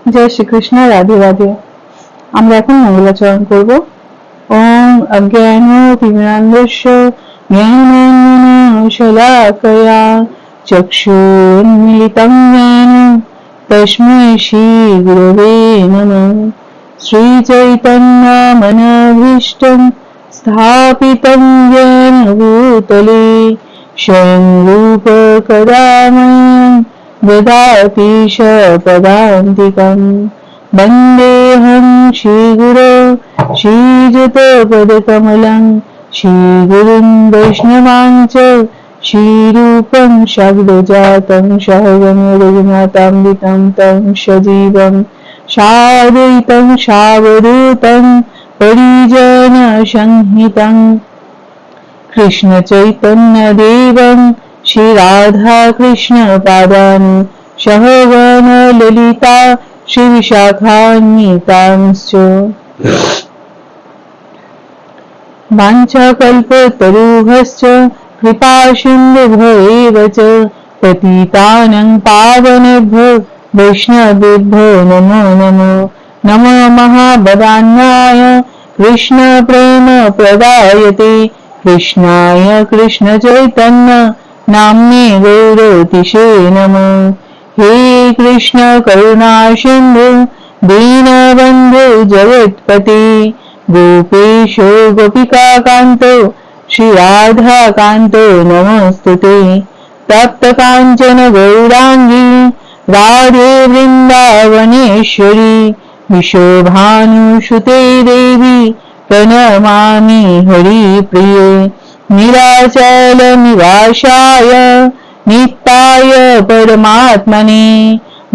जय श्रीकृष्ण। राधे राधे। আমরা এখন মঙ্গলাচরণ করব। ওম অজ্ঞানতিমিরান্ধস্য জ্ঞানাঞ্জনশলাকয়া চক্ষুন্মিলিतं येन तस्मै श्रीगुरवे नमः। श्रीचैतन्यमनोभीष्टं स्थापितं येन भूतले स्वयं रूप कदा मह्यं ददाति पदान्तिकम्। वन्देऽहं श्रीगुरो श्रीयुतपदकमलं श्रीगुरुं वैष्णवांश्च श्रीरूपं शब्दजातं सहगं रघुनाथान्वितं तं सजीवं साद्वैतं सावधूतं परिजनसंहितं। कृष्णचैतन्यदेवं श्रीराधाकृष्णपादान् सहगण ललिता श्रीविशाखान्वितांश्च। वाञ्छाकल्पतरुभ्यश्च कृपासिन्धुभ्येव च पतितानां पावनेभ्यो वैष्णवेभ्यो नमो नमो। नमो महावदान्याय कृष्णप्रेमप्रदायते कृष्णाय कृष्णचैतन्य नाम्ने गौरतिशे नमः। हे कृष्ण करुणा सिन्धु दीनबन्धु जगत्पते गोपेशो गोपिकान्तो श्रीराधाकान्तो नमोस्तुते। तप्तकाञ्चन गौराङ्गी राधे वृन्दावनेश्वरी विशोभानुसुते देवी प्रणमामि हरिप्रिये। नीलाचलनिवासाय नित्याय परमात्मने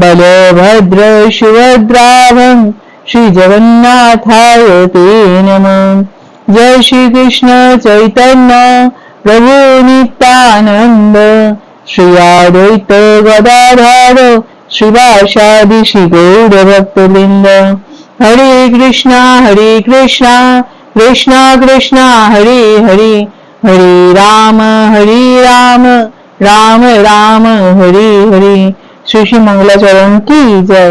बलभद्र सुभद्राभं श्रीजगन्नाथाय ते नमः। जय श्री कृष्ण चैतन्य प्रभु नित्यानंद श्री अद्वैत गदाधर श्रीवासादि श्री गौर भक्तवृंद। हरे कृष्णा कृष्णा कृष्णा हरे हरे हरे राम राम राम हरे हरे। श्री श्री मंगलाचरण की जय।